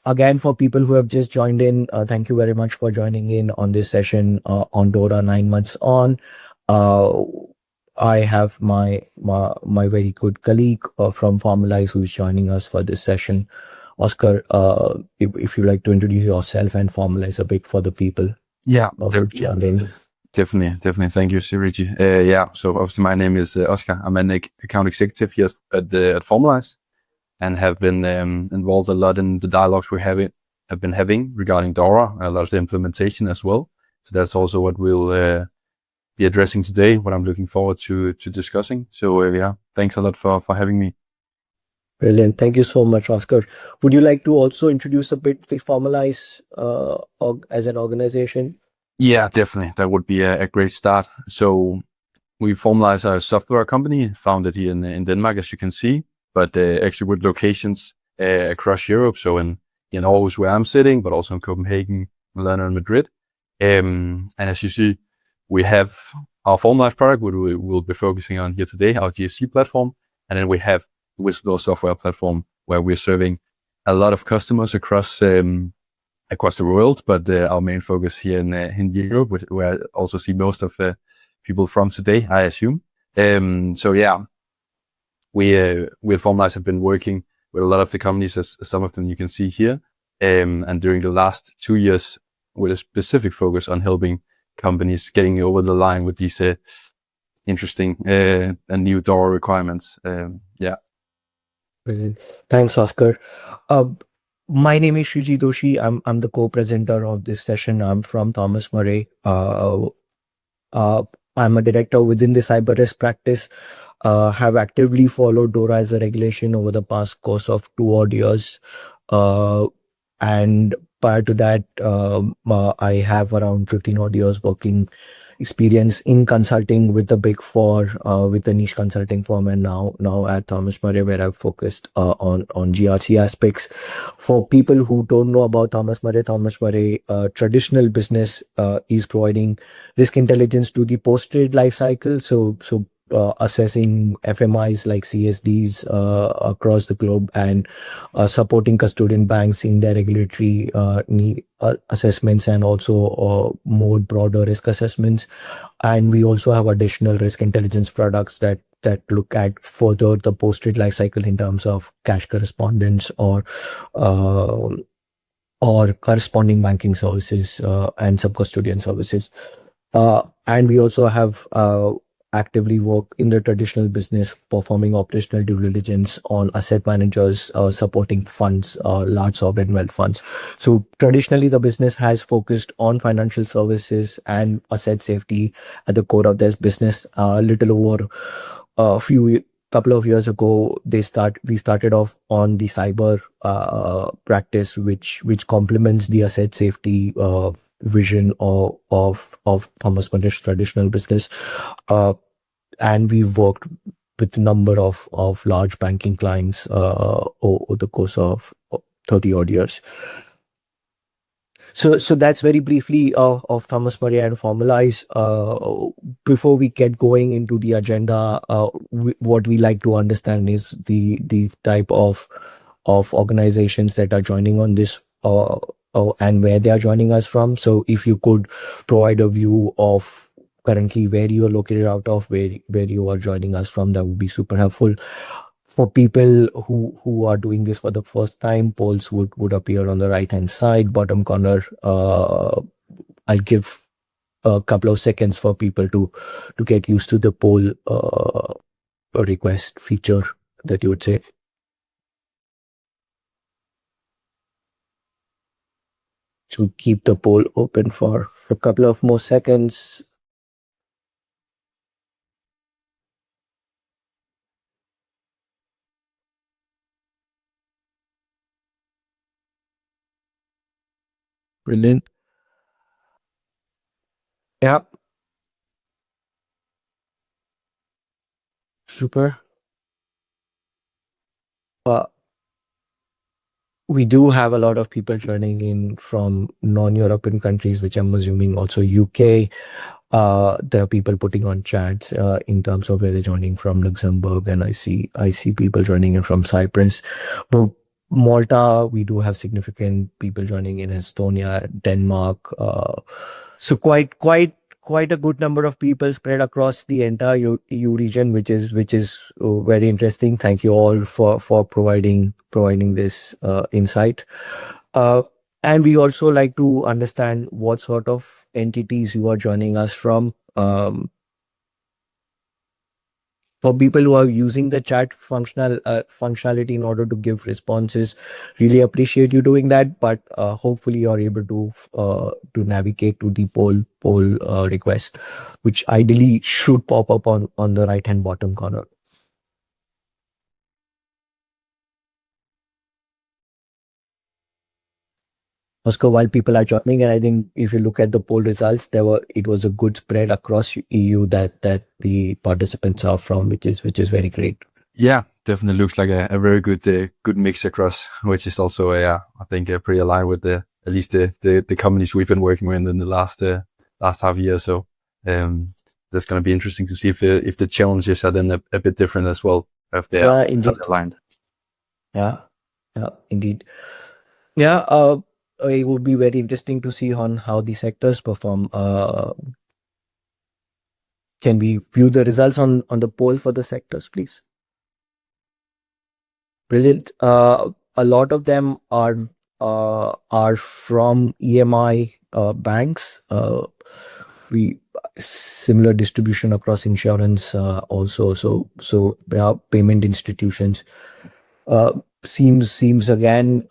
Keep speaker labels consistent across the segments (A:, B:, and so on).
A: Again, for people who have just joined in, thank you very much for joining in on this session on DORA 9 months on. Uh, I have my very good colleague from Formalize who's joining us for this session. Oscar, if you'd like to introduce yourself and formalize a bit for the people.
B: Yeah,
A: who've joined in.
B: definitely. Thank you, Siriji. So obviously my name is Oscar. I'm an account executive here at Formalize, and have been involved a lot in the dialogues have been having regarding DORA, a lot of the implementation as well. So that's also what we'll be addressing today, what I'm looking forward to discussing. So yeah, thanks a lot for having me.
A: Brilliant. Thank you so much, Oscar. Would you like to also introduce a bit the Formalize as an organization?
B: Yeah, definitely. That would be a great start. So we Formalize a software company founded here in Denmark, as you can see, but actually with locations across Europe. So in Aarhus, where I'm sitting, but also in Copenhagen, Milan, and Madrid. And as you see, we have our Formalize product, which we will be focusing on here today, our GSC platform. And then we have the whistleblower software platform, where we're serving a lot of customers across the world, but our main focus here in Europe, where I also see most of people from today, I assume. So yeah, we at Formalize have been working with a lot of the companies, as some of them you can see here, and during the last 2 years, with a specific focus on helping companies getting over the line with these interesting and new DORA requirements. Yeah.
A: Brilliant. Thanks, Oscar. My name is Shriji Doshi. I'm the co-presenter of this session. I'm from Thomas Murray. I'm a director within the cyber risk practice. Have actively followed DORA as a regulation over the past course of 2 odd years. And prior to that, I have around 15 odd years working experience in consulting with the Big Four, with a niche consulting firm, and now at Thomas Murray, where I've focused on GRC aspects. For people who don't know about Thomas Murray, traditional business is providing risk intelligence to the post-trade life cycle. So assessing FMIs like CSDs across the globe, and supporting custodian banks in their regulatory assessments, and also more broader risk assessments. And we also have additional risk intelligence products that look at further the post-trade life cycle in terms of cash correspondence or corresponding banking services and sub-custodian services. And we also have actively work in the traditional business, performing operational due diligence on asset managers, supporting funds, large sovereign wealth funds. So traditionally, the business has focused on financial services and asset safety at the core of this business. Little over a couple of years ago, we started off on the cyber practice, which complements the asset safety vision of Thomas Murray's traditional business. And we've worked with a number of large banking clients over the course of 30 odd years. So that's very briefly of Thomas Murray and Formalize. Before we get going into the agenda, what we like to understand is the type of organizations that are joining on this and where they are joining us from. So if you could provide a view of currently where you are located out of, where you are joining us from, that would be super helpful. For people who are doing this for the first time, polls would appear on the right hand side bottom corner. I'll give a couple of seconds for people to get used to the poll request feature, that you would say. So keep the poll open for a couple of more seconds. Brilliant. Yeah. Super. We do have a lot of people joining in from non-European countries, which I'm assuming also UK. There are people putting on chats in terms of where they're joining from, Luxembourg, and I see people joining in from Cyprus. But Malta, we do have significant people joining in Estonia, Denmark. So quite a good number of people spread across the entire EU region, which is very interesting. Thank you all for providing this insight. Uh, and we also like to understand what sort of entities you are joining us from. For people who are using the chat functionality in order to give responses, really appreciate you doing that. But hopefully you're able to navigate to the poll request, which ideally should pop up on the right hand bottom corner. Oscar, while people are joining, and I think if you look at the poll results, it was a good spread across EU that the participants are from, which is very great.
B: Yeah, definitely looks like a very good mix across, which is also I think pretty aligned with at least the companies we've been working with in the last half year. So that's going to be interesting to see if the challenges are then a bit different as well, if they are
A: Indeed.
B: aligned.
A: Yeah, indeed. Yeah, it would be very interesting to see on how the sectors perform. Can we view the results on the poll for the sectors, please? Brilliant. A lot of them are from EMI banks. We similar distribution across insurance also. So yeah, payment institutions. Seems again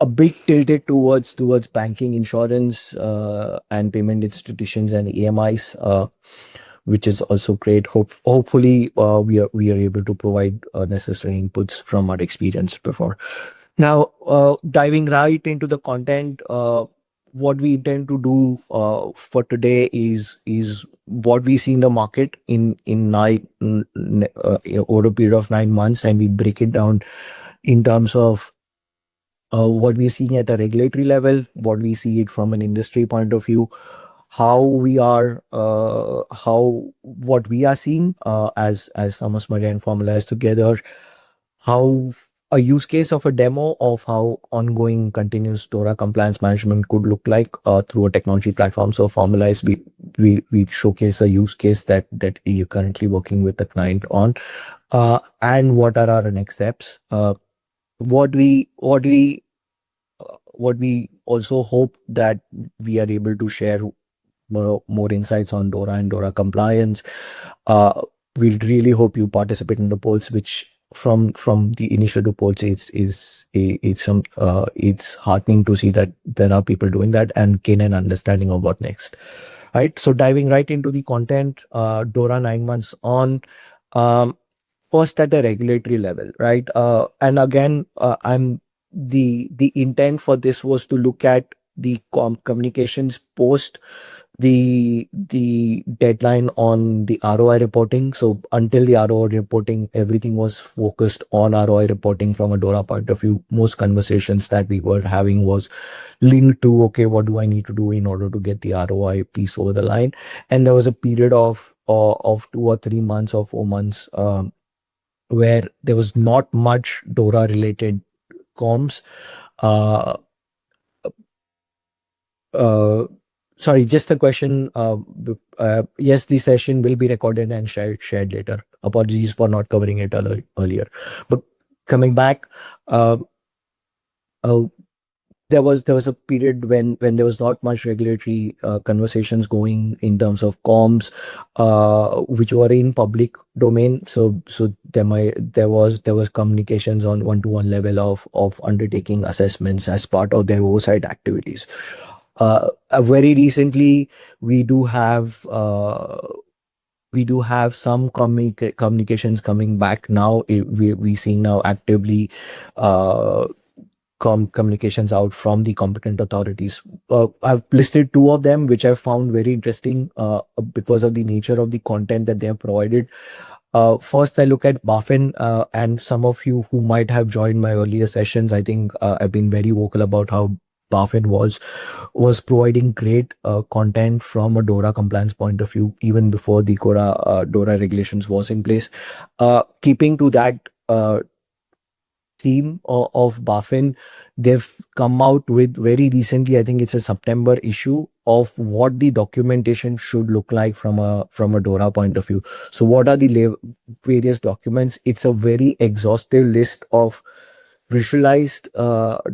A: a bit tilted towards banking, insurance, and payment institutions and EMIs, which is also great. Hopefully, we are able to provide necessary inputs from our experience before. Now, diving right into the content, what we intend to do for today is what we see in the market over a period of 9 months, and we break it down in terms of what we're seeing at a regulatory level, what we see it from an industry point of view, how what we are seeing as Thomas Maria and Formalize together, how a use case of a demo of how ongoing continuous DORA compliance management could look like through a technology platform. So Formalize, we showcase a use case that you're currently working with the client on, and what are our next steps. What we also hope that we are able to share more insights on DORA and DORA compliance. We really hope you participate in the polls, which from the initial two polls, it's heartening to see that there are people doing that and gain an understanding of what next. Right. So diving right into the content, DORA 9 months on. First at the regulatory level, right? And again, I'm the intent for this was to look at the communications post the deadline on the ROI reporting. So until the ROI reporting, everything was focused on ROI reporting from a DORA point of view. Most conversations that we were having was linked to, okay, what do I need to do in order to get the ROI piece over the line? And there was a period of 2 or 3 months or 4 months where there was not much DORA related comms. Uh, Sorry, just a question. Yes, the session will be recorded and shared later. Apologies for not covering it earlier. But coming back, uh, uh, there was a period when there was not much regulatory conversations going in terms of comms, which were in public domain. So there was communications on one-to-one level of undertaking assessments as part of their oversight activities. Very recently, we do have some communications coming back now. We seeing now actively uh, communications out from the competent authorities. I've listed two of them, which I found very interesting because of the nature of the content that they have provided. First, I look at BaFin, and some of you who might have joined my earlier sessions, I think I've been very vocal about how BaFin was providing great content from a DORA compliance point of view, even before the DORA regulations was in place. Keeping to that team of BaFin, they've come out with very recently, I think it's a September issue, of what the documentation should look like from a DORA point of view. So what are the various documents? It's a very exhaustive list of visualized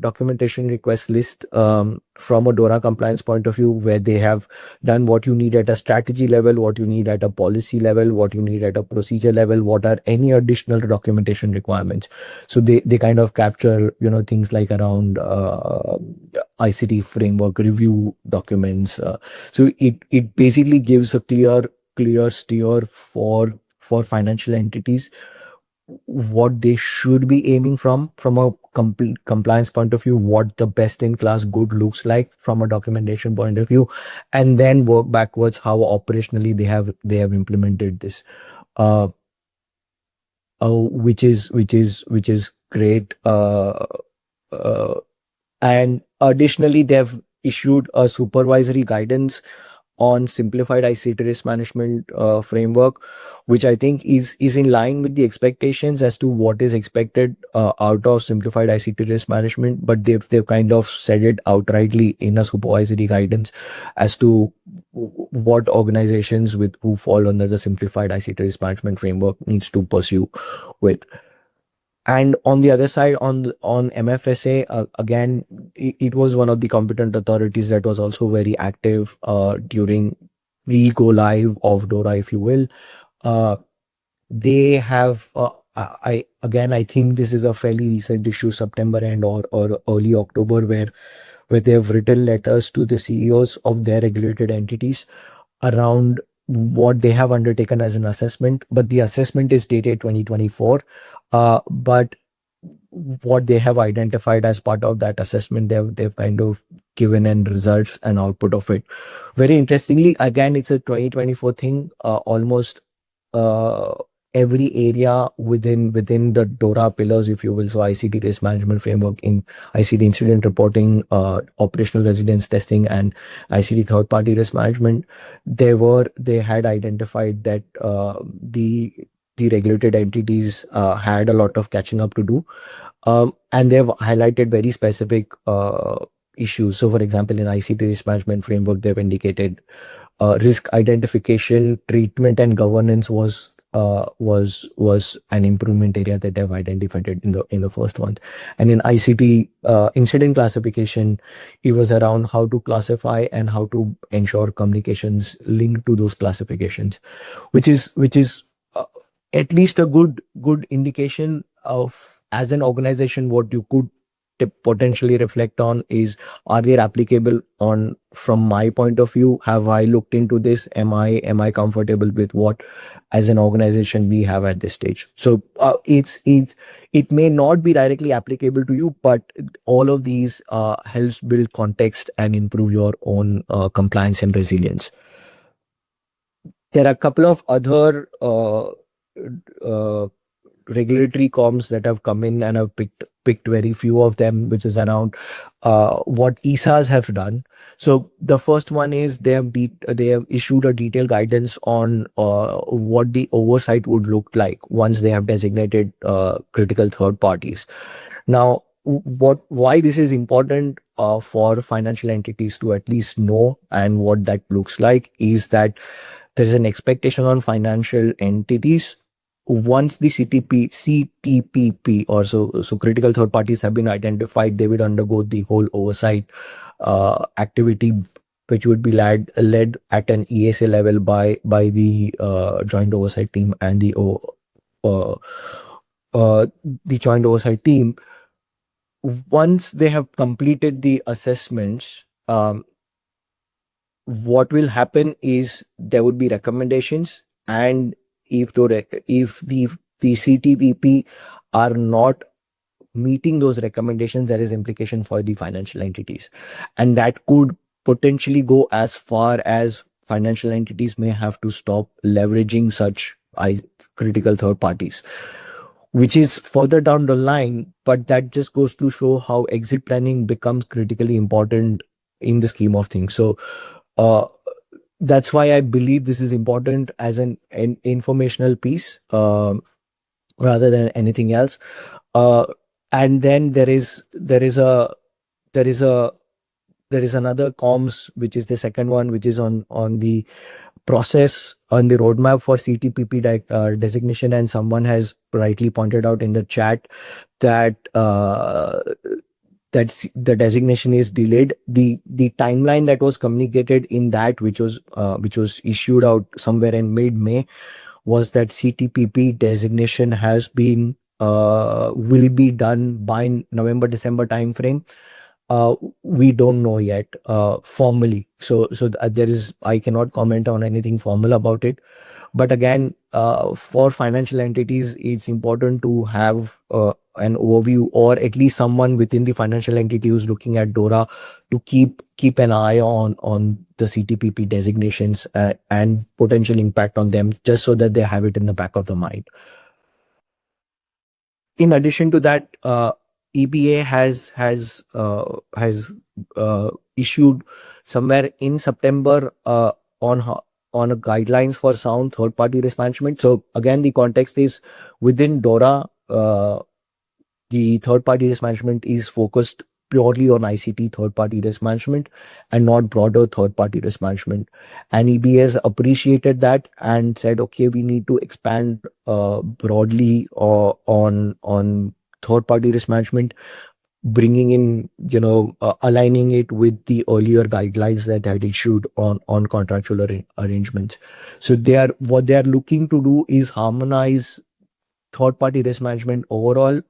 A: documentation request list from a DORA compliance point of view, where they have done what you need at a strategy level, what you need at a policy level, what you need at a procedure level, what are any additional documentation requirements. So they kind of capture, things like around ICT framework review documents. So it basically gives a clear steer for financial entities what they should be aiming from a compliance point of view, what the best in class good looks like from a documentation point of view, and then work backwards how operationally they have implemented this, uh, which is great. Uh, and additionally, they've issued a supervisory guidance on simplified ICT risk management framework, which I think is in line with the expectations as to what is expected out of simplified ICT risk management. But they've kind of said it outrightly in a supervisory guidance as to what organizations with who fall under the simplified ICT risk management framework needs to pursue with. And on the other side, on MFSA, again, it was one of the competent authorities that was also very active during pre-go live of DORA, if you will. Uh, they have, I think this is a fairly recent issue, September end or early October, where they have written letters to the CEOs of their regulated entities around what they have undertaken as an assessment. But the assessment is dated 2024. But what they have identified as part of that assessment, they've kind of given in results and output of it. Very interestingly, again, it's a 2024 thing. Almost uh, every area within the DORA pillars, if you will, so ICT risk management framework, in ICT incident reporting, operational resilience testing, and ICT third party risk management, they had identified that the regulated entities had a lot of catching up to do, and they've highlighted very specific issues. So, for example, in ICT risk management framework, they've indicated risk identification, treatment, and governance was an improvement area that they've identified it in the first one. And in ICT incident classification, it was around how to classify and how to ensure communications linked to those classifications, which is at least a good indication of, as an organization, what you could potentially reflect on is, are they applicable on, from my point of view, have I looked into this, am I comfortable with what as an organization we have at this stage. So it may not be directly applicable to you, but all of these helps build context and improve your own compliance and resilience. There are a couple of other uh, regulatory comms that have come in, and I've picked very few of them, which is around what ESAs have done. So the first one is they have issued a detailed guidance on what the oversight would look like once they have designated critical third parties. Now, why this is important for financial entities to at least know and what that looks like is that there is an expectation on financial entities, once the CTPP, or so critical third parties have been identified, they will undergo the whole oversight activity, which would be led at an ESA level by the joint oversight team and uh, the joint oversight team. Once they have completed the assessments, what will happen is there would be recommendations, and if the CTPP are not meeting those recommendations, there is implication for the financial entities, and that could potentially go as far as financial entities may have to stop leveraging such critical third parties, which is further down the line. But that just goes to show how exit planning becomes critically important in the scheme of things. So uh, that's why I believe this is important as an informational piece, rather than anything else. Uh, And then there is a there is another comms, which is the second one, which is on the process, on the roadmap for CTPP designation. And someone has rightly pointed out in the chat that the designation is delayed. The timeline that was communicated in that, which was issued out somewhere in mid May, was that CTPP designation has been will be done by November December timeframe. We don't know yet formally. There is, I cannot comment on anything formal about it. But again, for financial entities, it's important to have an overview, or at least someone within the financial entity who's looking at DORA, to keep an eye on the CTPP designations and potential impact on them, just so that they have it in the back of the mind. In addition to that, EBA has issued somewhere in September on a guidelines for sound third party risk management. So again, the context is within DORA. The third party risk management is focused purely on ICT third party risk management and not broader third party risk management. And EBA has appreciated that and said, okay, we need to expand broadly on third party risk management, bringing in, aligning it with the earlier guidelines that had issued on contractual arrangements. So what they are looking to do is harmonize third party risk management overall,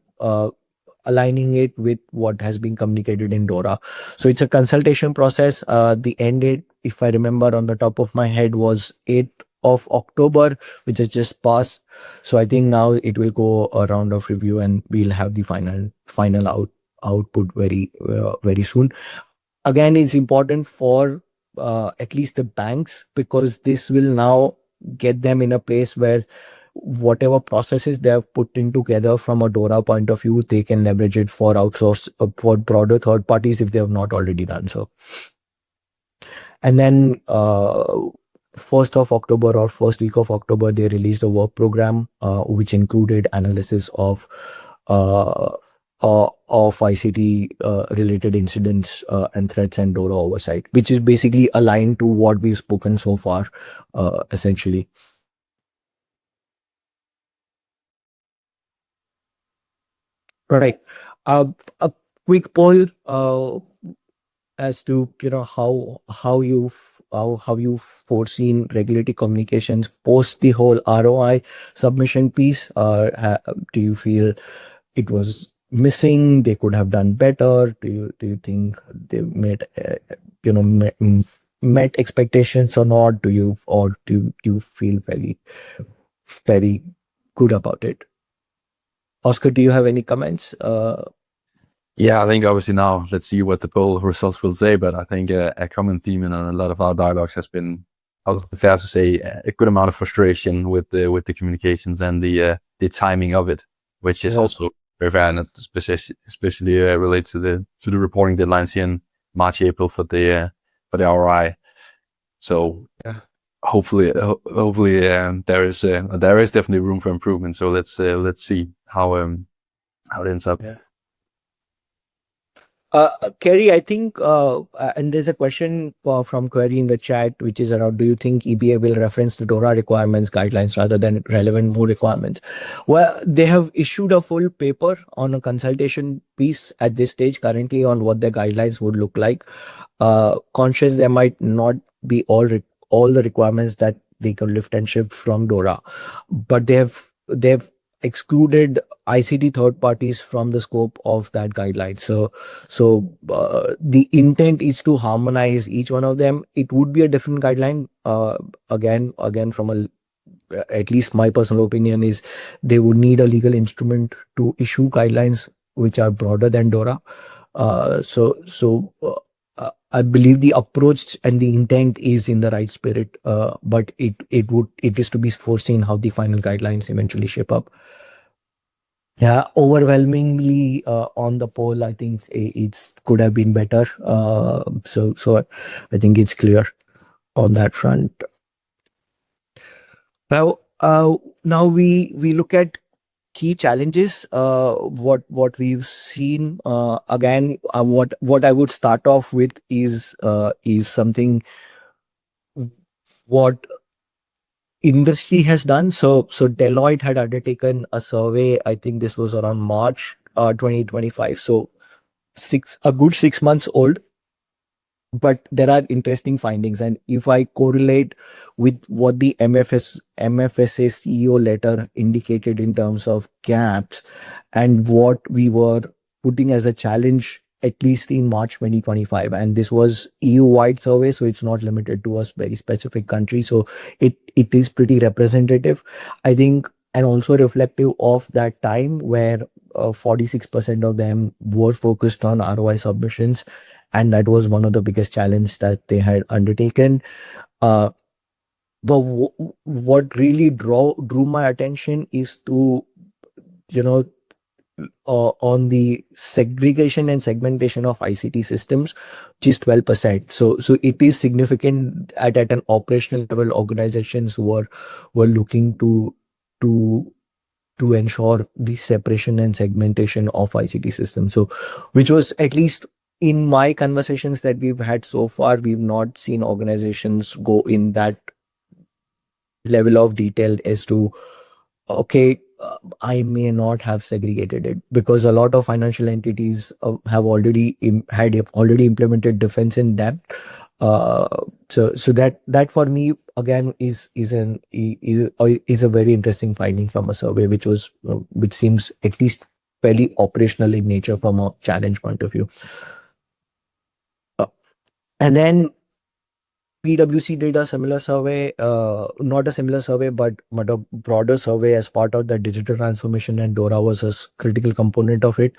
A: aligning it with what has been communicated in DORA. So it's a consultation process. The end date, if I remember on the top of my head, was 8th of October, which has just passed. So I think now it will go a round of review and we'll have the final output very soon. Again, it's important for at least the banks, because this will now get them in a place where whatever processes they have put in together from a DORA point of view, they can leverage it for outsource for broader third parties if they have not already done so. And then 1st of October or first week of October, they released a work program which included analysis of ICT related incidents and threats and DORA oversight, which is basically aligned to what we've spoken so far, essentially. Right. A quick poll as to how you've foreseen regulatory communications post the whole ROI submission piece. Do you feel it was missing? They could have done better. Do you think they made met expectations or not? Do you feel very good about it? Oscar, do you have any comments?
B: Yeah, I think obviously now let's see what the poll results will say, but I think a common theme in a lot of our dialogues has been, fair to say, a good amount of frustration with the communications and the timing of it, which is also very fair, and especially related to the reporting deadlines here in March, April for the ROI. So hopefully there is definitely room for improvement. So let's see how it ends up.
A: Yeah. Kerry, I think, and there's a question from Query in the chat, which is around, do you think EBA will reference the DORA requirements guidelines rather than relevant MOO requirements? Well, they have issued a full paper on a consultation piece at this stage currently on what their guidelines would look like. Conscious there might not be all the requirements that they can lift and shift from DORA, but they've excluded ICT third parties from the scope of that guideline. So the intent is to harmonize each one of them. It would be a different guideline. Again, from at least my personal opinion is they would need a legal instrument to issue guidelines which are broader than DORA. I believe the approach and the intent is in the right spirit, but it is to be foreseen how the final guidelines eventually shape up. Yeah, overwhelmingly on the poll, I think it's could have been better. So I think it's clear on that front. Now we look at key challenges what we've seen again what I would start off with is something what industry has done. So Deloitte had undertaken a survey. I think this was around March 2025. So a good 6 months old, but there are interesting findings. And if I correlate with what the MFSA CEO letter indicated in terms of gaps and what we were putting as a challenge, at least in March 2025, and this was EU-wide survey, so it's not limited to a very specific country. So it is pretty representative, I think, and also reflective of that time where 46% of them were focused on ROI submissions, and that was one of the biggest challenges that they had undertaken. Uh, but what really drew my attention is to, you know, on the segregation and segmentation of ICT systems, which is 12%. So it is significant at an operational level. Organizations were looking to to ensure the separation and segmentation of ICT systems. So, which was, at least in my conversations that we've had so far, we've not seen organizations go in that level of detail as to, okay, I may not have segregated it, because a lot of financial entities have had already implemented defense in depth. Uh, so that for me again is a very interesting finding from a survey, which seems at least fairly operational in nature from a challenge point of view. Uh, and then PwC did a similar survey, not a similar survey, but a broader survey as part of the digital transformation, and DORA was a critical component of it.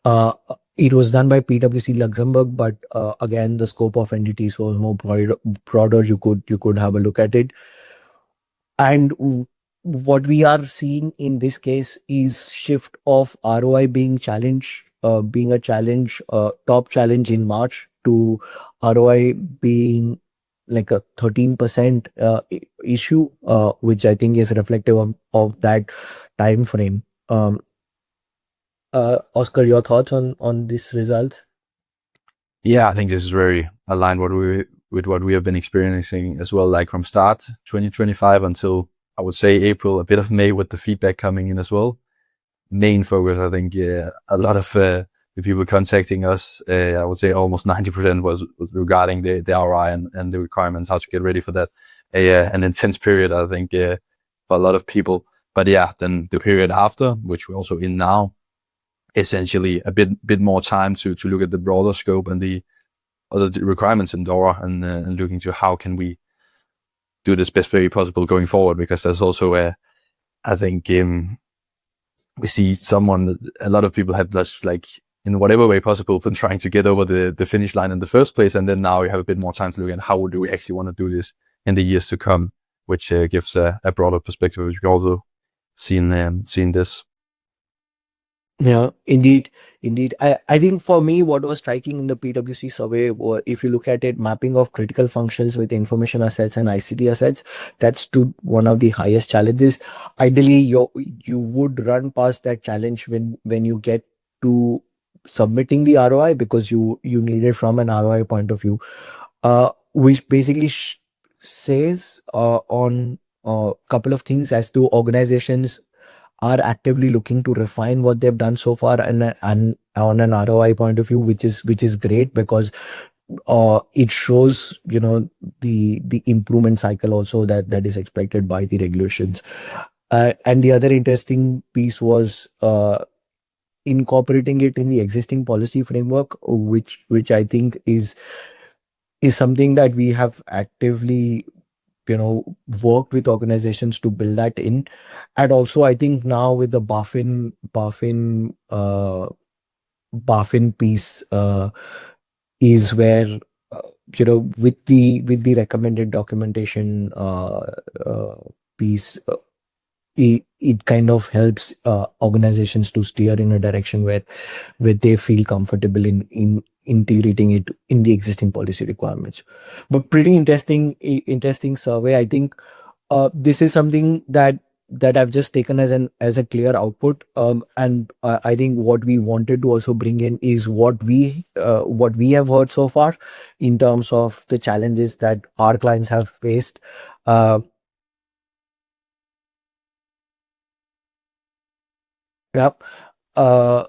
A: Uh, it was done by PwC Luxembourg, but again, the scope of entities was more broader. You could have a look at it. And what we are seeing in this case is shift of ROI being a challenge, top challenge in March, to ROI being like a 13% issue, which I think is reflective of that time frame. Oscar, your thoughts on this result?
B: Yeah, I think this is very aligned with what we have been experiencing as well, like from start 2025 until I would say April, a bit of May, with the feedback coming in as well. Main focus, I think, a lot of the people contacting us, I would say almost 90% was regarding the ROI and the requirements, how to get ready for that. An intense period, I think, for a lot of people. But yeah, then the period after, which we're also in now, essentially a bit more time to look at the broader scope and the other requirements in DORA, and looking to how can we do this best way possible going forward, because there's also I think we see a lot of people have just, like, in whatever way possible, been trying to get over the finish line in the first place, and then now we have a bit more time to look at how do we actually want to do this in the years to come, which gives a broader perspective, which we also seen this.
A: Yeah, indeed, indeed. I think for me, what was striking in the PwC survey, or if you look at it, mapping of critical functions with information assets and ICT assets, that's to one of the highest challenges. Ideally, you would run past that challenge when you get to submitting the ROI, because you need it from an ROI point of view, which basically says on a couple of things as to organizations are actively looking to refine what they've done so far, and on an ROI point of view, which is great, because it shows, the improvement cycle also that is expected by the regulations. And the other interesting piece was incorporating it in the existing policy framework, which I think is something that we have actively, worked with organizations to build that in. And also, I think now with the BaFin piece, is where, with the recommended documentation piece, it kind of helps organizations to steer in a direction where they feel comfortable in integrating it in the existing policy requirements. But pretty interesting survey. I think this is something that that I've just taken as a clear output. And I think what we wanted to also bring in is what we have heard so far in terms of the challenges that our clients have faced. Uh, yeah. Uh,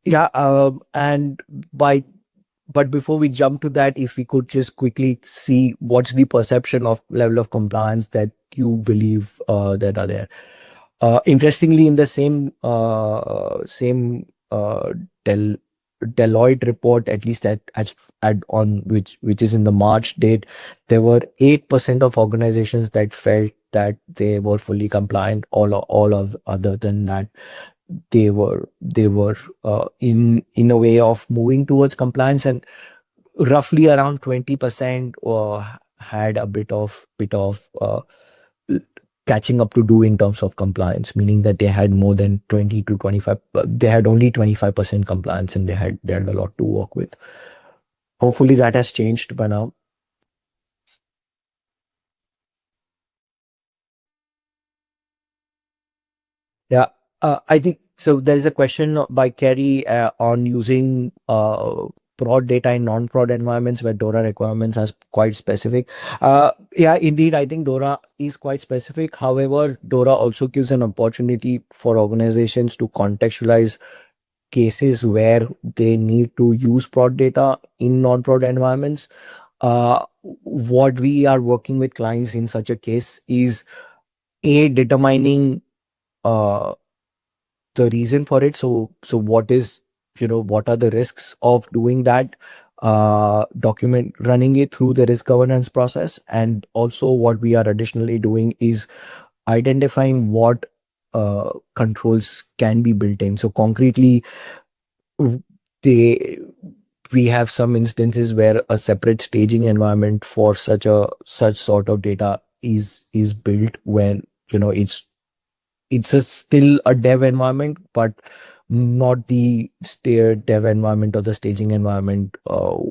A: yeah. And by But before we jump to that, if we could just quickly see what's the perception of level of compliance that you believe that are there. Interestingly, in the same Del Deloitte report, at least at on which is in the March date, there were 8% of organizations that felt that they were fully compliant. All of other than that, they were in a way of moving towards compliance, and roughly around 20% had a bit of catching up to do in terms of compliance, meaning that they had more than 20 to 25, they had only 25% compliance, and they had a lot to work with. Hopefully that has changed by now. Yeah, I think so. There is a question by Kerry on using prod data in non-prod environments where DORA requirements are quite specific. Yeah, indeed, I think DORA is quite specific. However, DORA also gives an opportunity for organizations to contextualize cases where they need to use prod data in non-prod environments. What we are working with clients in such a case is determining uh, the reason for it. So what is, what are the risks of doing that, document running it through the risk governance process. And also what we are additionally doing is identifying what controls can be built in. So concretely, w- they we have some instances where a separate staging environment for such sort of data is built, when it's still a dev environment, but not the dev environment or the staging environment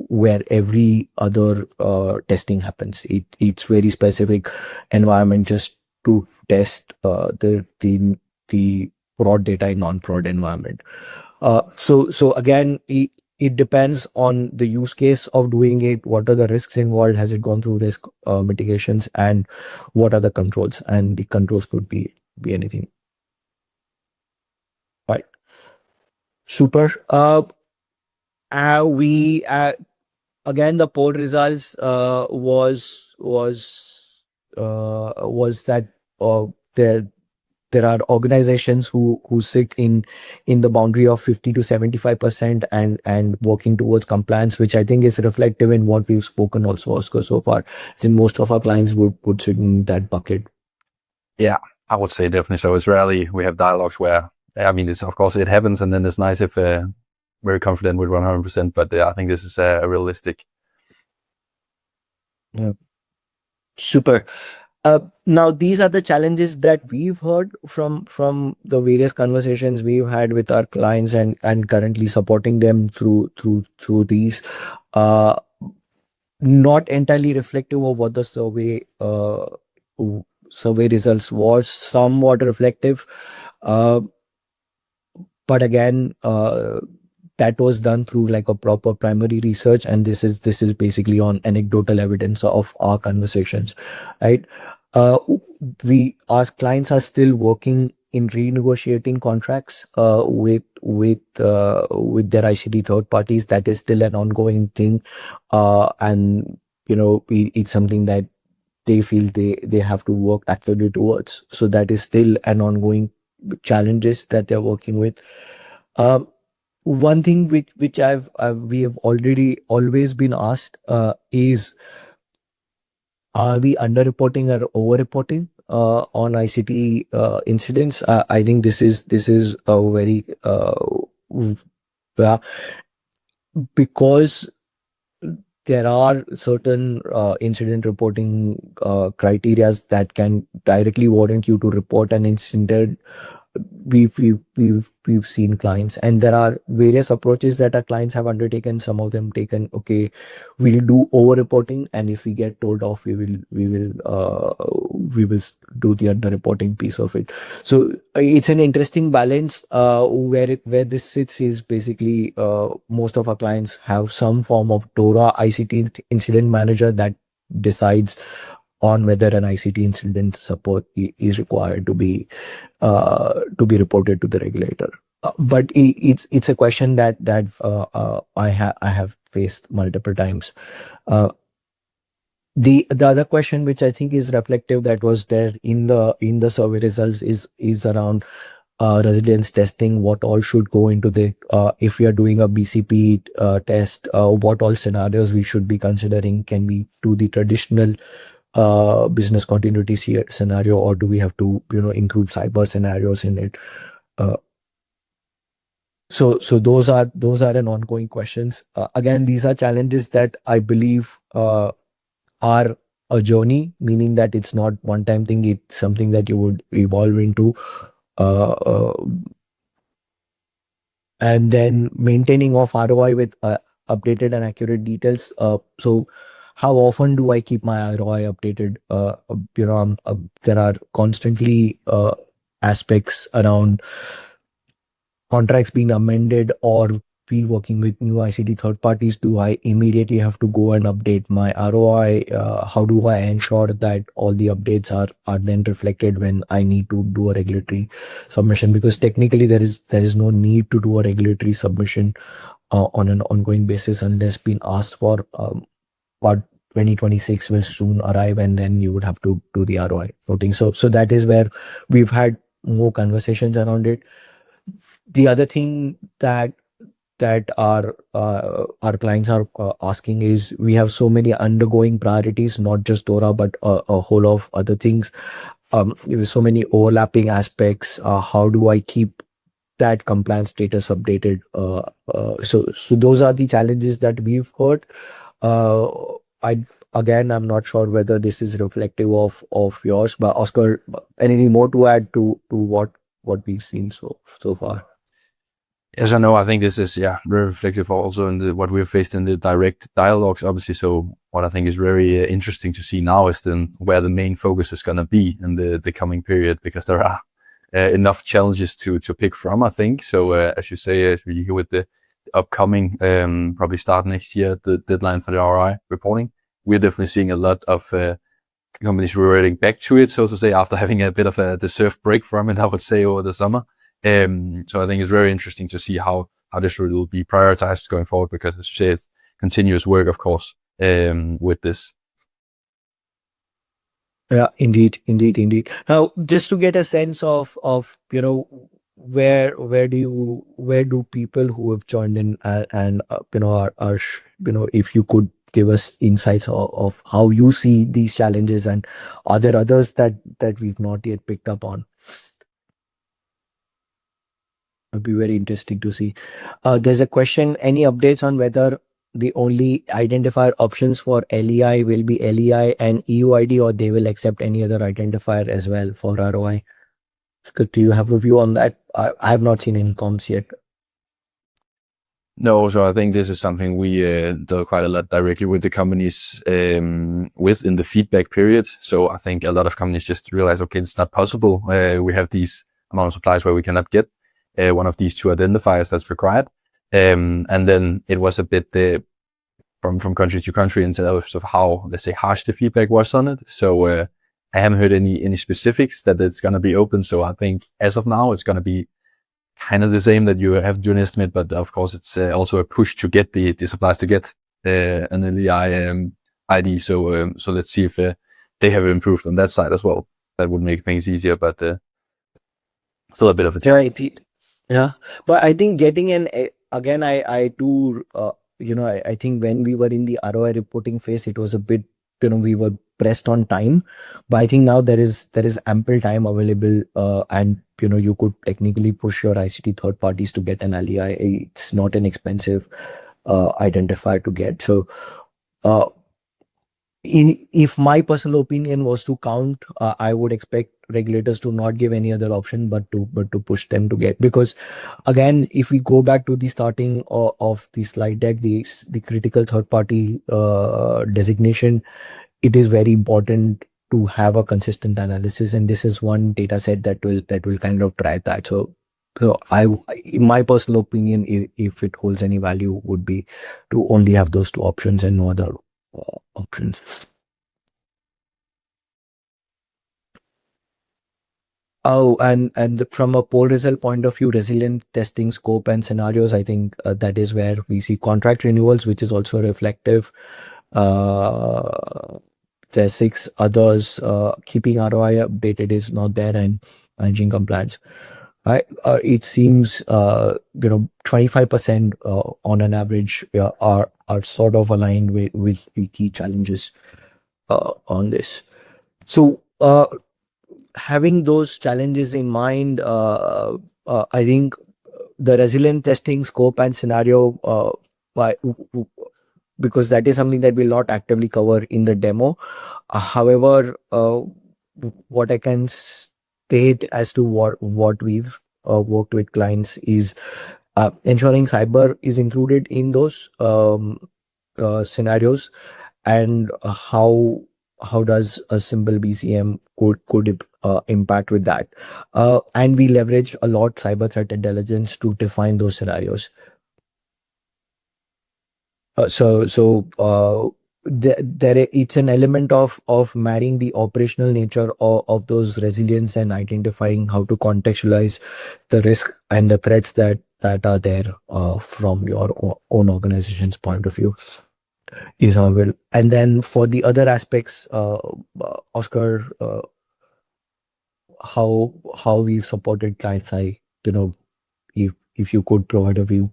A: where every other testing happens. It's very specific environment just to test the prod data in non-prod environment. So again, it depends on the use case of doing it. What are the risks involved? Has it gone through risk mitigations? And what are the controls? And the controls could be anything. Right. Super. We Again, the poll results was that there are organizations who sit in the boundary of 50 to 75% and working towards compliance, which I think is reflective in what we've spoken also, Oscar, so far. So most of our clients would sit in that bucket.
B: Yeah, I would say definitely so. It's rarely we have dialogues where, I mean, it's of course it happens, and then it's nice if very confident with 100%. But I think this is realistic.
A: Yeah. Super. Now, these are the challenges that we've heard from the various conversations we've had with our clients, and currently supporting them through these. Uh, Not entirely reflective of what the survey results was. Somewhat reflective, uh, but again, that was done through like a proper primary research, and this is basically on anecdotal evidence of our conversations, right? uh, our clients are still working in renegotiating contracts with their ICT third parties. That is still an ongoing thing, and it's something that they feel they have to work actively towards. So that is still an ongoing challenges that they're working with. um, One thing which we have already always been asked is, are we underreporting or over-reporting on ICT incidents? I think this is a very yeah, because there are certain incident reporting criterias that can directly warrant you to report an incident we've seen clients, and there are various approaches that our clients have undertaken. Some of them taken, okay, we'll do over reporting, and if we get told off, we will do the under reporting piece of it. So it's an interesting balance. Where this sits is basically, most of our clients have some form of DORA ICT incident manager that decides on whether an ICT incident support is required to be reported to the regulator. But it's a question that I have faced multiple times. Uh, the other question, which I think is reflective, that was there in the survey results, is around resilience testing. What all should go into the, if we are doing a BCP test, what all scenarios we should be considering? Can we do the traditional business continuity scenario, or do we have to include cyber scenarios in it? Uh, so those are an ongoing questions. Again, these are challenges that I believe are a journey, meaning that it's not one time thing. It's something that you would evolve into. Uh, uh, and then maintaining of ROI with updated and accurate details. So how often do I keep my ROI updated? There are constantly aspects around contracts being amended, or we working with new ICT third parties. Do I immediately have to go and update my ROI? How do I ensure that all the updates are then reflected when I need to do a regulatory submission? Because technically there is no need to do a regulatory submission on an ongoing basis unless being asked for. But 2026 will soon arrive, and then you would have to do the ROI voting. So that is where we've had more conversations around it. The other thing that our clients are asking is, we have so many undergoing priorities, not just DORA, but a whole of other things. There so many overlapping aspects. How do I keep that compliance status updated? So those are the challenges that we've heard. Uh, I I'm not sure whether this is reflective of yours, but Oscar, anything more to add to what we've seen so far?
B: Yes, I know. I think this is very reflective also in what we've faced in the direct dialogues, obviously. So what I think is very interesting to see now is then where the main focus is going to be in the coming period, because there are enough challenges to pick from, I think. So as you say, as we hear with the upcoming probably start next year, the deadline for the ROI reporting, we're definitely seeing a lot of companies reverting back to it, so to say, after having a bit of a deserved break from it, I would say, over the summer. So I think it's very interesting to see how this will be prioritized going forward, because as you say, it's continuous work, of course, with this.
A: Yeah, indeed. Now, just to get a sense of where do people who have joined in and if you could give us insights of how you see these challenges, and are there others that we've not yet picked up on? It'd be very interesting to see. There's a question: any updates on whether the only identifier options for LEI will be LEI and EUID, or they will accept any other identifier as well for ROI? Good. Do you have a view on that? I have not seen any comms yet.
B: No, so I think this is something we do quite a lot directly with the companies within the feedback period. So I think a lot of companies just realize, okay, it's not possible. We have these amount of supplies where we cannot get one of these two identifiers that's required. And then it was a bit from country to country in terms of how, let's say, harsh the feedback was on it. So I haven't heard any specifics that it's going to be open. So I think as of now, it's going to be kind of the same, that you have to do an estimate, but of course it's also a push to get the suppliers to get an LEI ID. So let's see if they have improved on that side as well. That would make things easier, but still a bit of a challenge.
A: Yeah, but I think getting again, I do, I think when we were in the ROI reporting phase, it was a bit, we were pressed on time, but I think now there is ample time available, and you could technically push your ICT third parties to get an LEI. It's not an expensive identifier to get. So if my personal opinion was to count, I would expect regulators to not give any other option but to push them to get, because again, if we go back to the starting of the slide deck, the critical third party designation, it is very important to have a consistent analysis, and this is one data set that will kind of drive that. So in my personal opinion, if it holds any value, would be to only have those two options and no other options. Oh, and from a poll result point of view, resilient testing scope and scenarios, I think that is where we see contract renewals, which is also reflective. There's six others. Keeping ROI updated is not there, and managing compliance. It seems 25% on an average are sort of aligned with key challenges on this. So having those challenges in mind, I think the resilient testing scope and scenario, because that is something that we'll not actively cover in the demo. However, what I can state as to what we've worked with clients is ensuring cyber is included in those scenarios, and how does a simple BCM could impact with that. And we leveraged a lot cyber threat intelligence to define those scenarios. It's an element of marrying the operational nature of those resilience and identifying how to contextualize the risk and the threats that are there from your own organization's point of view is how well. And then for the other aspects, Oscar, how we've supported clients, if you could provide a view.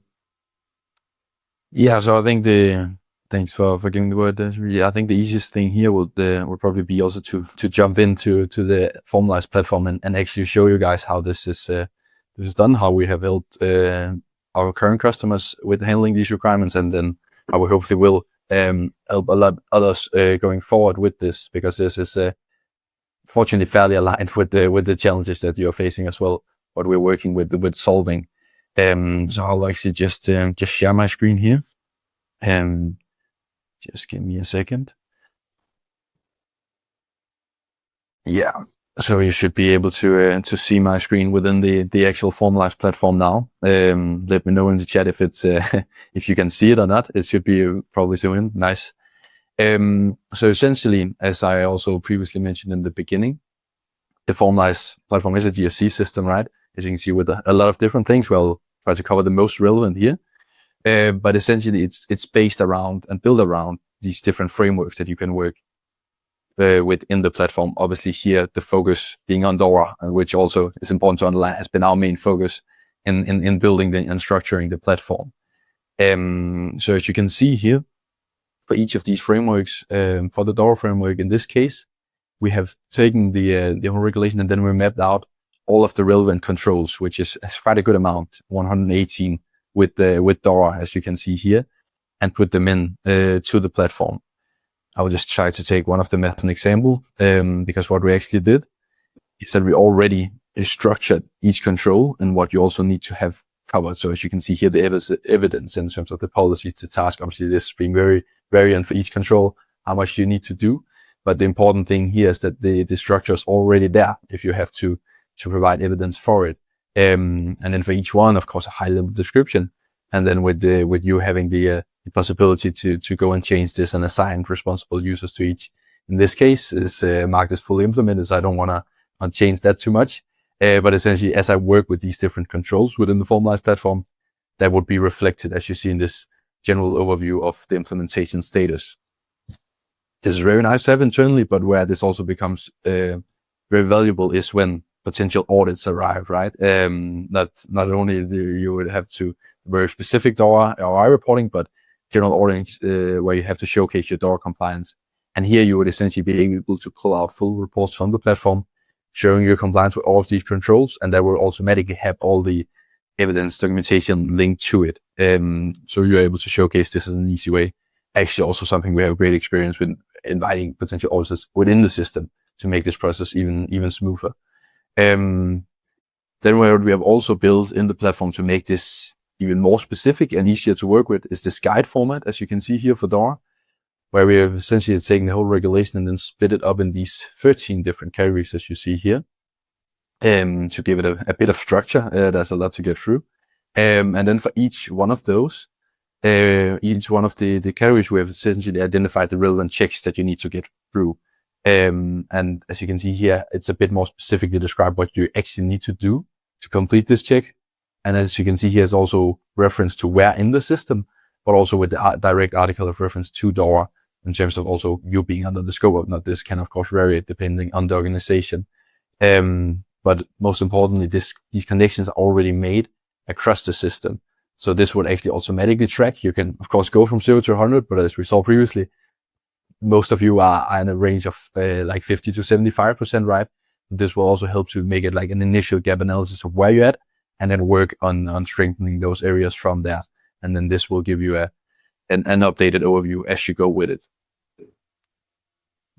B: Yeah, so I think thanks for giving the word. I think the easiest thing here would probably be also to jump into the formalized platform and actually show you guys how this is done, how we have helped our current customers with handling these requirements, and then how we hopefully will help a lot others going forward with this, because this is fortunately fairly aligned with the challenges that you're facing as well, what we're working with solving. So I'll actually just share my screen here. Just give me a second. Yeah, so you should be able to see my screen within the actual formalized platform now. Let me know in the chat if it's if you can see it or not. It should be probably soon. Nice. So essentially, as I also previously mentioned in the beginning, the formalized platform is a GRC system, right? As you can see, with a lot of different things. We'll try to cover the most relevant here. But essentially, it's based around and built around these different frameworks that you can work within the platform. Obviously, here the focus being on DORA, which also is important to underline, has been our main focus in building and structuring the platform. So as you can see here, for each of these frameworks, for the DORA framework in this case, we have taken the whole regulation, and then we mapped out all of the relevant controls, which is quite a good amount, 118 with DORA, as you can see here, and put them in to the platform. I will just try to take one of them as an example, because what we actually did is that we already structured each control and what you also need to have covered. So as you can see here, the evidence in terms of the policies, the task, obviously this being very variant for each control, how much you need to do. But the important thing here is that the structure is already there if you have to provide evidence for it. And then for each one, of course, a high level description. And then with you having the possibility to go and change this and assign responsible users to each. In this case, is marked as fully implemented, so I don't want to change that too much. But essentially, as I work with these different controls within the formalized platform, that would be reflected, as you see in this general overview of the implementation status. This is very nice to have internally, but where this also becomes very valuable is when potential audits arrive, right? Not only do you would have to very specific DORA ROI reporting, but general audits where you have to showcase your DORA compliance. And here you would essentially be able to pull out full reports from the platform, showing your compliance with all of these controls, and that will automatically have all the evidence documentation linked to it. So you're able to showcase this in an easy way. Actually, also something we have great experience with inviting potential auditors within the system to make this process even smoother. Then what we have also built in the platform to make this even more specific and easier to work with is this guide format, as you can see here for DORA, where we have essentially taken the whole regulation and then split it up in these 13 different categories, as you see here, to give it a bit of structure. There's a lot to get through. And then for each one of those, each one of the categories, we have essentially identified the relevant checks that you need to get through. And as you can see here, it's a bit more specifically described what you actually need to do to complete this check. And as you can see here is also reference to where in the system, but also with the direct article of reference to DORA in terms of also you being under the scope of not. This can of course vary depending on the organization. But most importantly, these connections are already made across the system. So this would actually automatically track. You can of course go from 0 to 100, but as we saw previously, most of you are in a range of like 50 to 75% right. This will also help to make it like an initial gap analysis of where you're at, and then work on strengthening those areas from there. And then this will give you an updated overview as you go with it.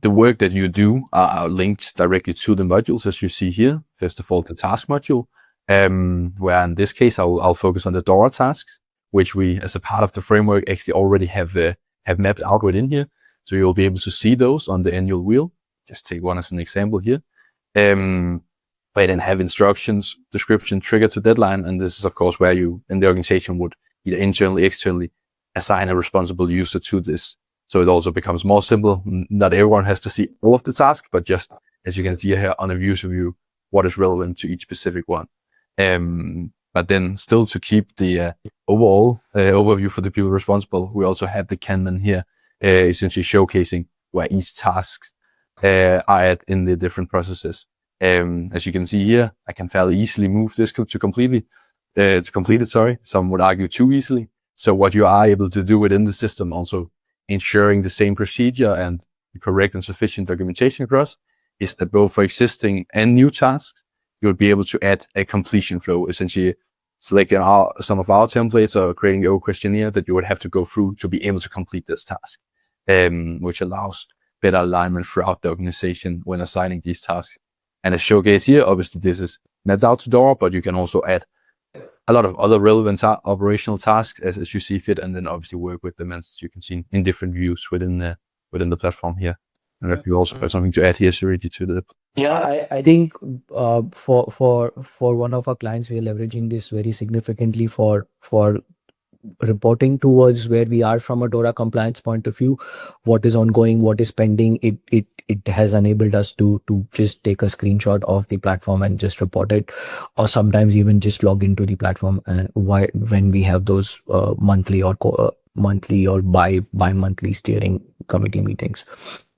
B: The work that you do are linked directly to the modules, as you see here. First of all, the task module, where in this case, I'll focus on the DORA tasks, which we, as a part of the framework, actually already have mapped out within here. So you'll be able to see those on the annual wheel. Just take one as an example here. But then have instructions, description, trigger to deadline. And this is, of course, where you in the organization would either internally, externally assign a responsible user to this. So it also becomes more simple. Not everyone has to see all of the tasks, but just as you can see here on a user view, what is relevant to each specific one. But then still to keep the overall overview for the people responsible, we also have the Kanban here, essentially showcasing where each task are at in the different processes. As you can see here, I can fairly easily move this to complete it, sorry. Some would argue too easily. So what you are able to do within the system, also ensuring the same procedure and the correct and sufficient documentation across, is that both for existing and new tasks, you'll be able to add a completion flow, essentially selecting some of our templates or creating a questionnaire that you would have to go through to be able to complete this task, which allows better alignment throughout the organization when assigning these tasks. And as showcased here, obviously this is mapped out to DORA, but you can also add a lot of other relevant operational tasks as you see fit, and then obviously work with them as you can see in different views within the platform here. And if you also have something to add here, Sariti, to the...
A: Yeah, I think for one of our clients, we are leveraging this very significantly for reporting towards where we are from a DORA compliance point of view, what is ongoing, what is pending. It has enabled us to just take a screenshot of the platform and just report it, or sometimes even just log into the platform and when we have those monthly or bi-monthly steering committee meetings.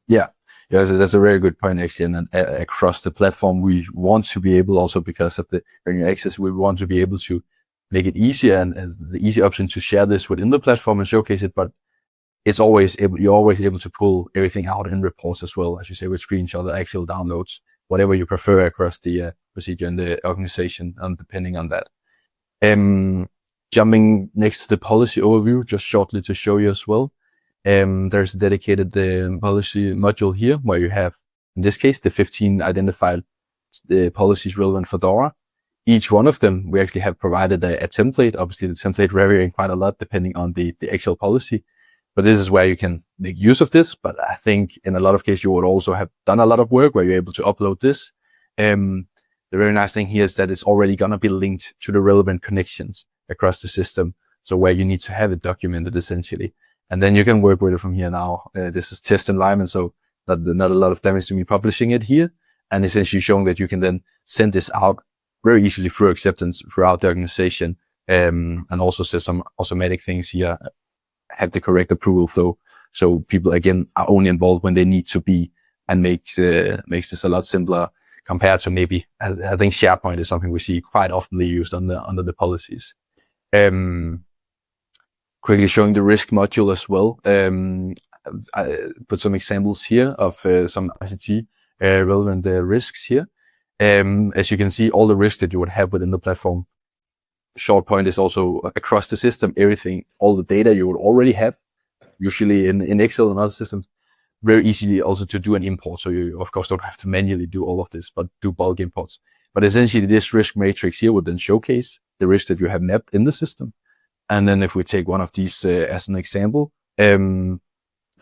B: Yeah, that's a very good point actually. And across the platform, we want to be able, also because of the earning access, we want to be able to make it easier and the easy option to share this within the platform and showcase it. But you're always able to pull everything out in reports as well, as you say, with screenshots or actual downloads, whatever you prefer across the procedure and the organization, depending on that. Jumping next to the policy overview, just shortly to show you as well. There's a dedicated policy module here where you have, in this case, the 15 identified policies relevant for DORA. Each one of them, we actually have provided a template. Obviously, the template varying quite a lot depending on the actual policy. But this is where you can make use of this. But I think in a lot of cases, you would also have done a lot of work where you're able to upload this. The very nice thing here is that it's already going to be linked to the relevant connections across the system. So where you need to have it documented essentially. And then you can work with it from here now. This is test environment, so not a lot of damage to me publishing it here. And essentially showing that you can then send this out very easily through acceptance throughout the organization. And also set some automatic things here, have the correct approval flow. So people, again, are only involved when they need to be, and makes this a lot simpler compared to maybe, I think SharePoint is something we see quite often used under the policies. Quickly showing the risk module as well. I put some examples here of some ICT relevant risks here. As you can see, all the risks that you would have within the platform. Short point is also across the system, everything, all the data you would already have, usually in Excel and other systems, very easily also to do an import. So you, of course, don't have to manually do all of this, but do bulk imports. But essentially, this risk matrix here would then showcase the risk that you have mapped in the system. And then if we take one of these as an example, I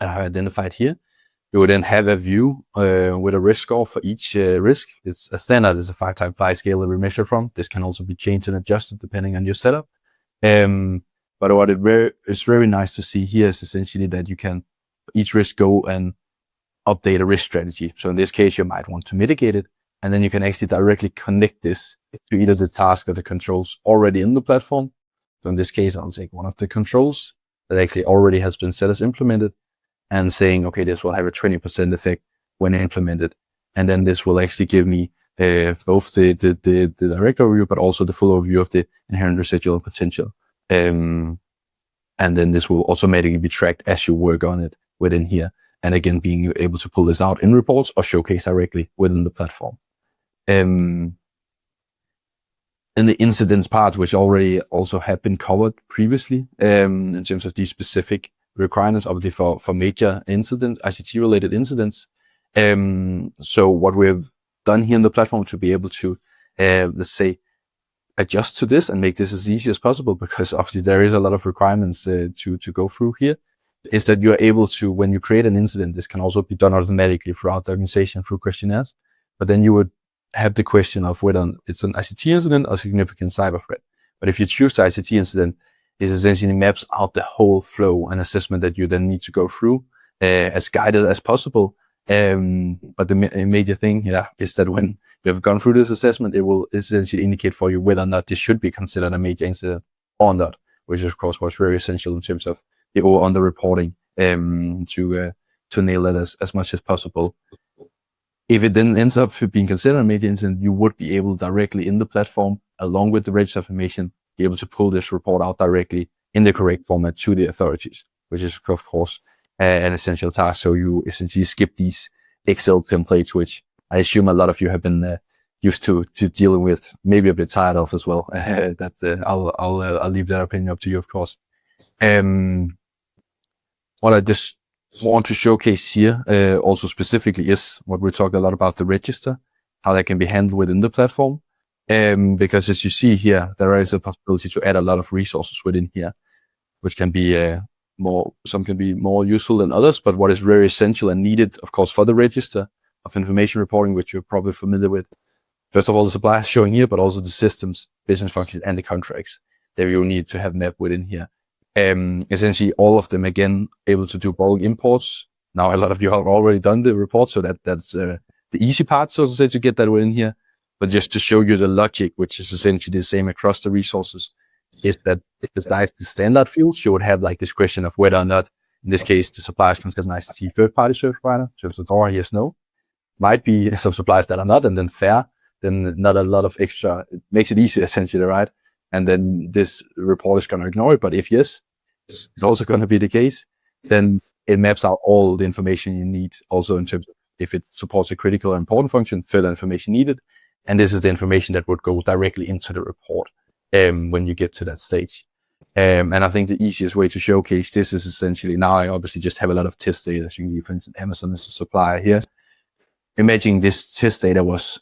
B: have identified here, you would then have a view with a risk score for each risk. It's a standard, is a 5x5 scale that we measure from. This can also be changed and adjusted depending on your setup. But what it's very nice to see here is essentially that you can each risk go and update a risk strategy. So in this case, you might want to mitigate it, and then you can actually directly connect this to either the task or the controls already in the platform. So in this case, I'll take one of the controls that actually already has been set as implemented and saying, okay, this will have a 20% effect when implemented. And then this will actually give me both the direct overview, but also the full overview of the inherent residual potential. And then this will automatically be tracked as you work on it within here. And again, being able to pull this out in reports or showcase directly within the platform. In the incidents part, which already also have been covered previously, in terms of these specific requirements, obviously for major incidents, ICT related incidents. So what we've done here in the platform to be able to, let's say, adjust to this and make this as easy as possible, because obviously there is a lot of requirements to go through here, is that you're able to, when you create an incident, this can also be done automatically throughout the organization through questionnaires. But then you would have the question of whether it's an ICT incident or significant cyber threat. But if you choose the ICT incident, it essentially maps out the whole flow and assessment that you then need to go through as guided as possible. But the major thing, is that when you have gone through this assessment, it will essentially indicate for you whether or not this should be considered a major incident or not, which is of course was very essential in terms of the under reporting to nail that as much as possible. If it then ends up being considered a major incident, you would be able directly in the platform, along with the register information, be able to pull this report out directly in the correct format to the authorities, which is of course an essential task. So you essentially skip these Excel templates, which I assume a lot of you have been used to dealing with, maybe a bit tired of as well. I'll leave that opinion up to you, of course. What I just want to showcase here also specifically is what we talked a lot about, the register, how that can be handled within the platform. Because as you see here, there is a possibility to add a lot of resources within here, which can be some can be more useful than others. But what is very essential and needed, of course, for the register of information reporting, which you're probably familiar with, first of all, the suppliers showing here, but also the systems, business functions, and the contracts that you need to have mapped within here. Essentially, all of them, again, able to do bulk imports. Now, a lot of you have already done the report, so that's the easy part, so to say, to get that within here. But just to show you the logic, which is essentially the same across the resources, is that besides the standard fields, you would have like this question of whether or not, in this case, the suppliers consider an ICT third-party service provider. So if the DORA, yes, no. Might be some suppliers that are not, and then fair, then not a lot of extra. It makes it easy, essentially, right? And then this report is going to ignore it. But if yes, it's also going to be the case, then it maps out all the information you need, also in terms of if it supports a critical or important function, further information needed. And this is the information that would go directly into the report when you get to that stage. And I think the easiest way to showcase this is essentially, now I obviously just have a lot of test data. So you can see, for instance, Amazon is a supplier here. Imagine this test data was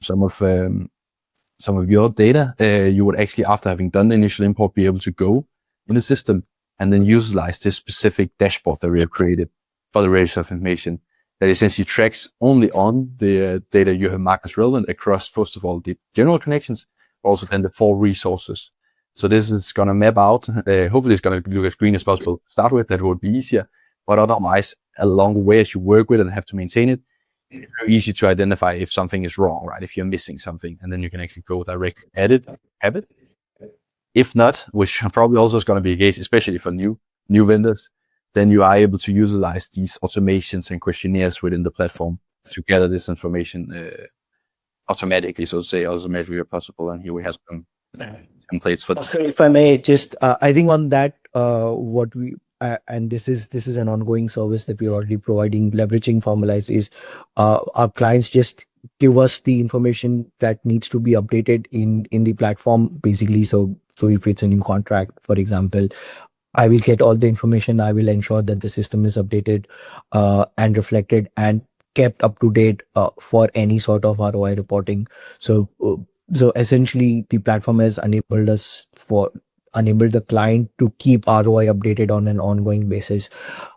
B: some of your data. You would actually, after having done the initial import, be able to go in the system and then utilize this specific dashboard that we have created for the register of information that essentially tracks only on the data you have marked as relevant across, first of all, the general connections, but also then the 4 resources. So this is going to map out, hopefully it's going to look as green as possible to start with, that would be easier, but otherwise, along the way as you work with it and have to maintain it, it's very easy to identify if something is wrong, right? If you're missing something, and then you can actually go directly edit, have it. If not, which probably also is going to be the case, especially for new vendors, then you are able to utilize these automations and questionnaires within the platform to gather this information automatically, so to say, automatically where possible. And here we have some templates for this.
A: If I may just, I think on that, what we and this is an ongoing service that we're already providing, leveraging Formalize, is our clients just give us the information that needs to be updated in the platform, basically. So if it's a new contract, for example, I will get all the information. I will ensure that the system is updated and reflected, and kept up to date for any sort of ROI reporting. So essentially, the platform has enabled the client to keep ROI updated on an ongoing basis,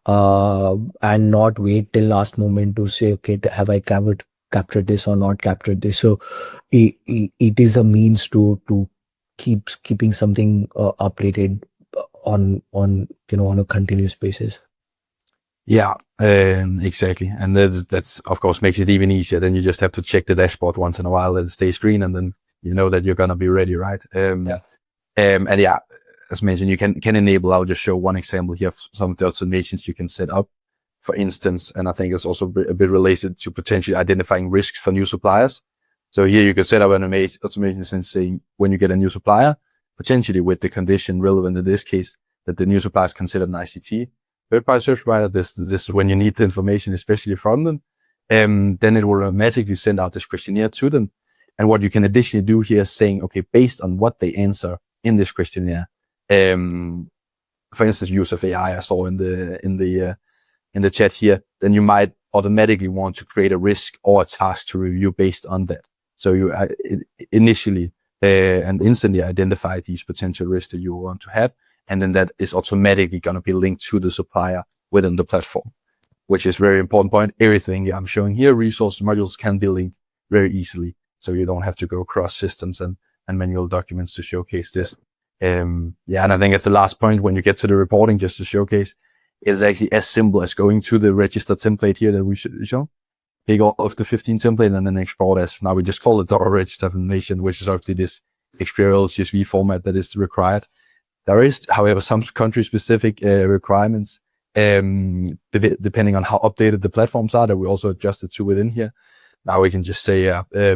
A: and not wait till last moment to say, okay, have I captured this or not captured this. So it is a means to keeping something updated on a continuous basis.
B: Yeah, exactly. And that's of course makes it even easier. Then you just have to check the dashboard once in a while that it stays green, and then you know that you're gonna be ready, right?
A: Yeah.
B: And yeah, as mentioned, you can enable. I'll just show one example here of some of the automations you can set up, for instance. And I think it's also a bit related to potentially identifying risks for new suppliers. So here you can set up an automation and say when you get a new supplier, potentially with the condition relevant in this case that the new supplier is considered an ICT third-party service provider. This is when you need the information, especially from them. Then it will automatically send out this questionnaire to them. And what you can additionally do here is saying, okay, based on what they answer in this questionnaire, for instance, use of AI I saw in the chat here, then you might automatically want to create a risk or a task to review based on that. So you initially and instantly identify these potential risks that you want to have, and then that is automatically going to be linked to the supplier within the platform, which is very important point. Everything I'm showing here, resource modules can be linked very easily, so you don't have to go across systems and manual documents to showcase this. And I think it's the last point when you get to the reporting, just to showcase, it's actually as simple as going to the register template here that we should show. Take all of the 15 template and then export as, now we just call it DORA register information, which is obviously this XBRL CSV format that is required. There is, however, some country-specific requirements, depending on how updated the platforms are, that we also adjusted to within here. Now we can just say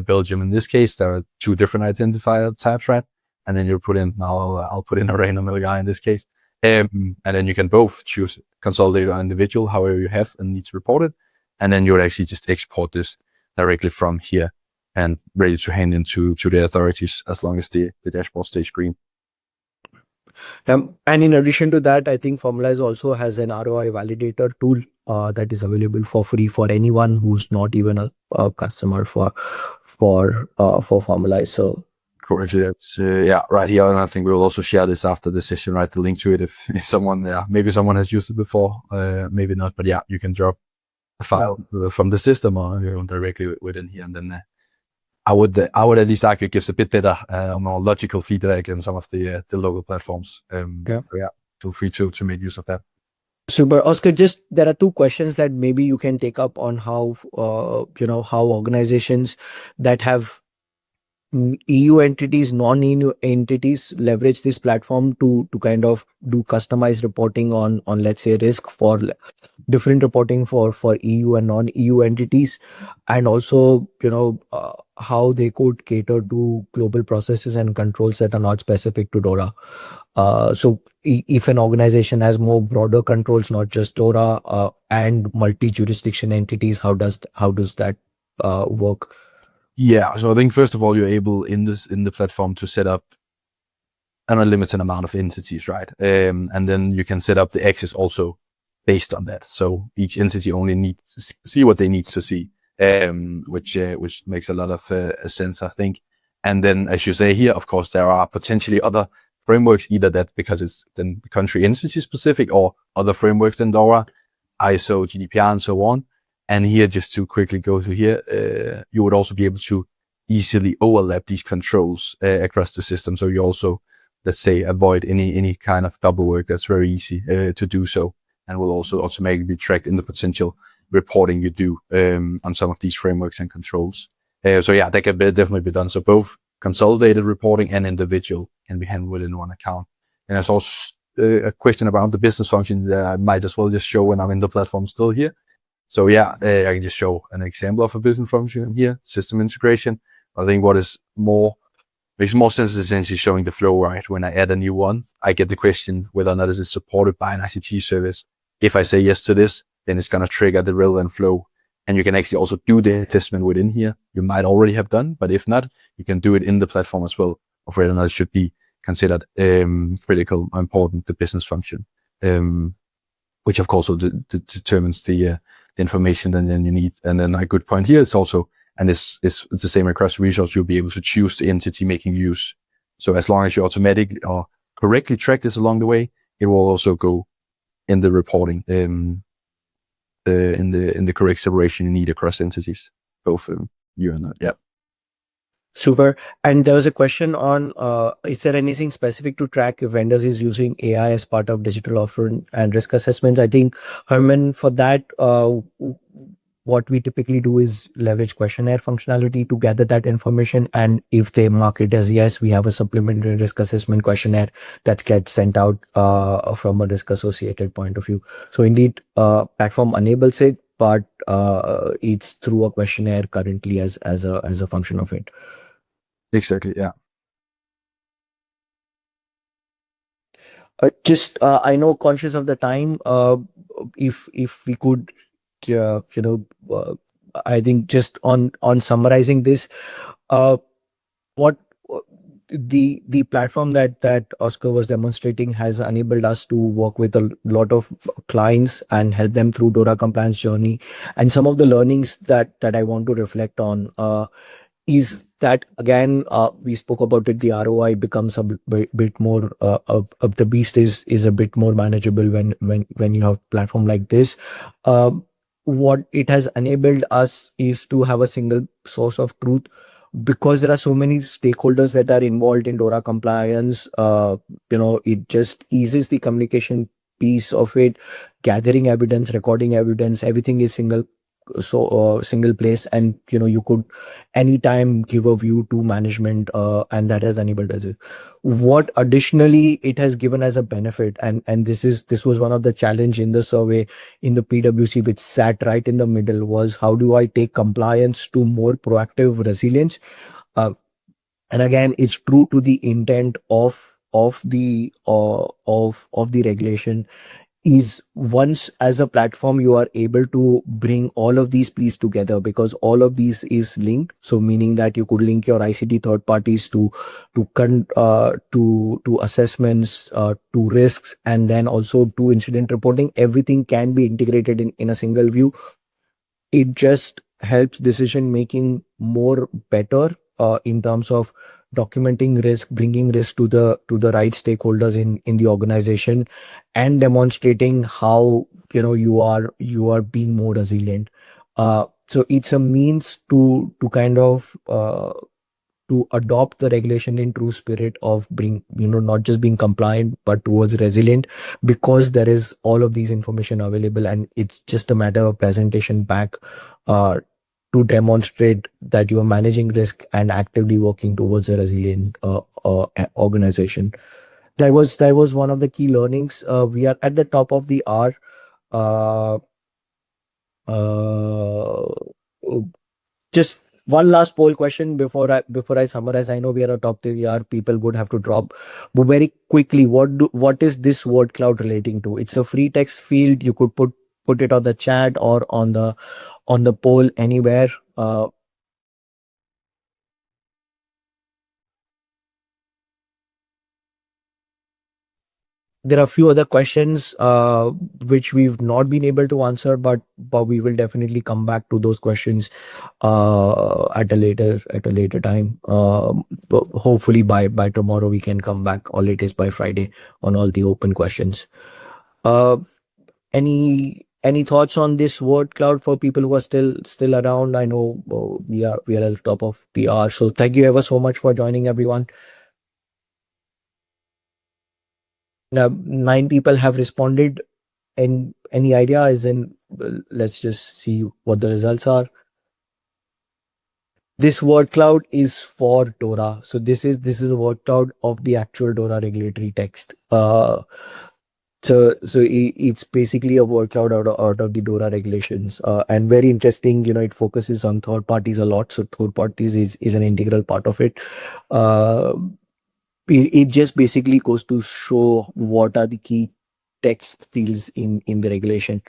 B: Belgium in this case. There are 2 different identifier types, right? And then you put in, now I'll put in a random guy in this case. And then you can both choose consolidate or individual, however you have and need to report it. And then you would actually just export this directly from here and ready to hand into the authorities as long as the dashboard stays green.
A: And in addition to that, I think Formalize also has an ROI validator tool that is available for free for anyone who's not even a customer for Formalize. So
B: correct. Yeah, right here. And I think we will also share this after the session, right? The link to it if someone, maybe someone has used it before, maybe not, but yeah, you can drop a file from the system or directly within here. And then I would at least argue it gives a bit better, more logical feedback in some of the local platforms. So yeah, feel free to make use of that.
A: Super, Oscar. Just there are 2 questions that maybe you can take up on how how organizations that have EU entities, non-EU entities leverage this platform to kind of do customized reporting on let's say risk for different reporting for EU and non-EU entities, and also how they could cater to global processes and controls that are not specific to DORA. So if an organization has more broader controls, not just DORA, and multi-jurisdiction entities, how does that work?
B: Yeah, so I think first of all, you're able in the platform to set up an unlimited amount of entities, right? And then you can set up the access also based on that. So each entity only needs to see what they need to see, which makes a lot of sense, I think. And then, as you say here, of course, there are potentially other frameworks, either that because it's then country entity specific or other frameworks than DORA, ISO, GDPR, and so on. And here, just to quickly go to here, you would also be able to easily overlap these controls across the system. So you also, let's say, avoid any kind of double work. That's very easy to do so, and will also automatically be tracked in the potential reporting you do on some of these frameworks and controls. So yeah, that can definitely be done. So both consolidated reporting and individual can be handled within one account. And there's also a question about the business function that I might as well just show when I'm in the platform still here. So yeah, I can just show an example of a business function here, system integration. I think what is makes more sense is essentially showing the flow, right? When I add a new one, I get the question whether or not it is supported by an ICT service. If I say yes to this, then it's going to trigger the relevant flow. And you can actually also do the assessment within here. You might already have done, but if not, you can do it in the platform as well, of whether or not it should be considered critical or important, the business function, which of course determines the the information that then you need. And then a good point here is also, and this is the same across the resource, you'll be able to choose the entity making use. So as long as you automatically or correctly track this along the way, it will also go in the reporting, in the correct separation you need across entities, both you and yeah.
A: Super. And there was a question on, is there anything specific to track if vendors is using AI as part of digital offering and risk assessments? I think, Herman, for that, what we typically do is leverage questionnaire functionality to gather that information. And if they mark it as yes, we have a supplementary risk assessment questionnaire that gets sent out from a risk associated point of view. So indeed, platform enables it, but it's through a questionnaire currently as a function of it.
B: Exactly. Yeah.
A: I know, conscious of the time, if we could, I think just on summarizing this, uh, what the platform that Oscar was demonstrating has enabled us to work with a lot of clients and help them through DORA compliance journey. And some of the learnings that I want to reflect on is that, again, we spoke about it, the ROI becomes a bit more, the beast is a bit more manageable when you have platform like this. um, what it has enabled us is to have a single source of truth, because there are so many stakeholders that are involved in DORA compliance. It just eases the communication piece of it, gathering evidence, recording evidence, everything is single place, and you could anytime give a view to management, and that has enabled us. What additionally it has given as a benefit, and this was one of the challenge in the survey in the PwC, which sat right in the middle, was how do I take compliance to more proactive resilience. uh, and again, it's true to the intent of the regulation, is once as a platform you are able to bring all of these pieces together, because all of these is linked. So meaning that you could link your ICT third parties to assessments, to risks, and then also to incident reporting. Everything can be integrated in a single view. It just helps decision making more better, in terms of documenting risk, bringing risk to the right stakeholders in the organization, and demonstrating how you are being more resilient. So it's a means to kind of to adopt the regulation in true spirit of bring not just being compliant but towards resilient, because there is all of these information available, and it's just a matter of presentation back, uh, to demonstrate that you are managing risk and actively working towards a resilient organization. That was one of the key learnings. We are at the top of the hour. uh, uh, just one last poll question before I summarize. I know we are a top 3 hour. People would have to drop, but very quickly, what is this word cloud relating to? It's a free text field. You could put it on the chat or on the poll anywhere. There are a few other questions which we've not been able to answer, but we will definitely come back to those questions at a later time. But hopefully by tomorrow we can come back, or latest by Friday, on all the open questions. Uh, any thoughts on this word cloud for people who are still around? I know we are at the top of the hour, so thank you ever so much for joining, everyone. Now, 9 people have responded. And any idea is in, well, let's just see what the results are. This word cloud is for DORA. So this is a word cloud of the actual DORA regulatory text. So it's basically a word cloud out of the DORA regulations, and very interesting. It focuses on third parties a lot. So third parties is an integral part of it. Uh, it just basically goes to show what are the key text fields in the regulation.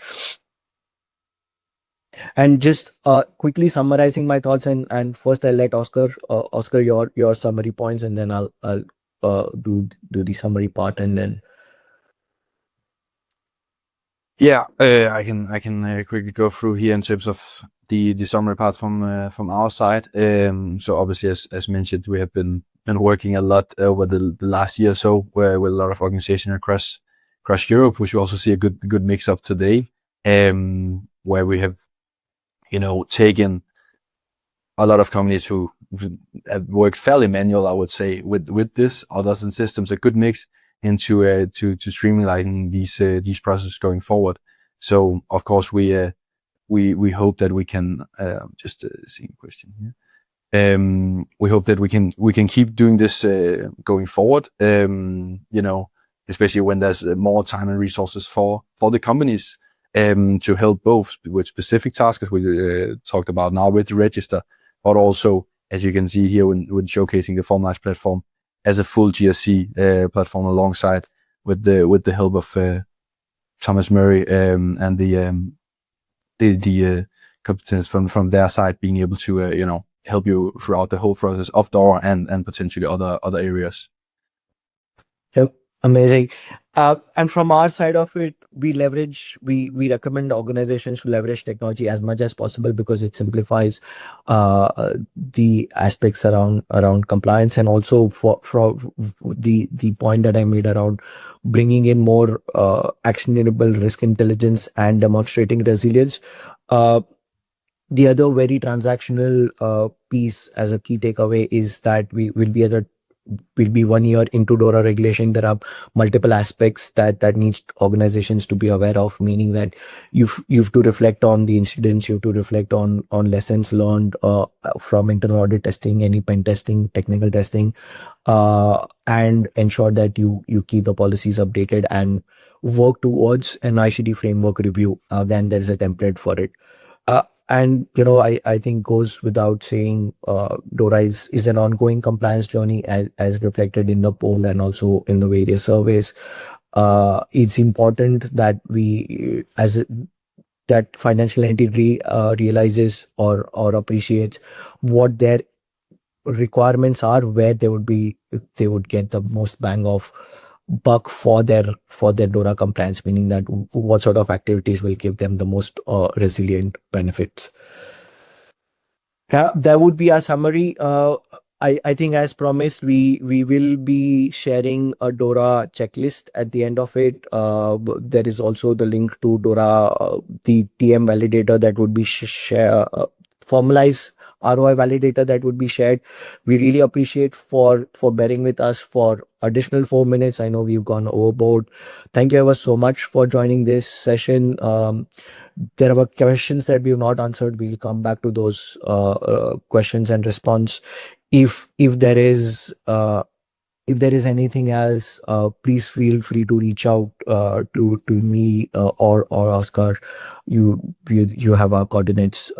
A: And just quickly summarizing my thoughts, and first I'll let Oscar your summary points, and then I'll do the summary part, and then
B: Yeah, I can quickly go through here in terms of the summary part from our side. So obviously, as mentioned, we have been working a lot over the last year or so, with a lot of organizations across Europe, which we also see a good mix of today. Where we have taken a lot of companies who have worked fairly manual, I would say, with this others and systems, a good mix into to streamlining these processes going forward. So of course we hope that we can just seeing a question here. We hope that we can keep doing this going forward. Especially when there's more time and resources for the companies to help both with specific tasks we talked about now with the register, but also, as you can see here when showcasing the Formalize platform as a full GRC platform alongside with the help of Thomas Murray and the competence from their side, being able to help you throughout the whole process of DORA and potentially other areas.
A: Yep, amazing. And from our side of it, we recommend organizations to leverage technology as much as possible because it simplifies the aspects around compliance, and also for the point that I made around bringing in more actionable risk intelligence and demonstrating resilience. The other very transactional piece as a key takeaway is that we'll be 1 year into DORA regulation. There are multiple aspects that needs organizations to be aware of, meaning that you've to reflect on the incidents, you have to reflect on lessons learned from internal audit testing, any pen testing, technical testing, and ensure that you keep the policies updated and work towards an ICD framework review. Then there's a template for it. And I think goes without saying, DORA is an ongoing compliance journey as reflected in the poll and also in the various surveys. It's important that that financial entity realizes or appreciates what their requirements are, where they would get the most bang of buck for their DORA compliance, meaning that what sort of activities will give them the most resilient benefits. Yeah, that would be our summary. I think as promised, we will be sharing a DORA checklist at the end of it. There is also the link to DORA, the TM validator that would be formalize ROI validator that would be shared. We really appreciate for bearing with us for additional 4 minutes. I know we've gone overboard. Thank you ever so much for joining this session. There were questions that we have not answered. We'll come back to those questions and response. If there is anything else, please feel free to reach out to me or Oscar. You have our coordinates.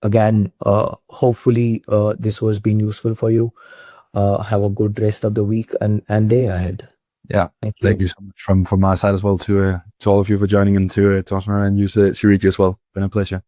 A: Again, hopefully this was been useful for you. Have a good rest of the week and day ahead.
B: Yeah,
A: Thank you.
B: thank you so much from my side as well to all of you for joining, and to Thomas and you, Siriji, as well. Been a pleasure.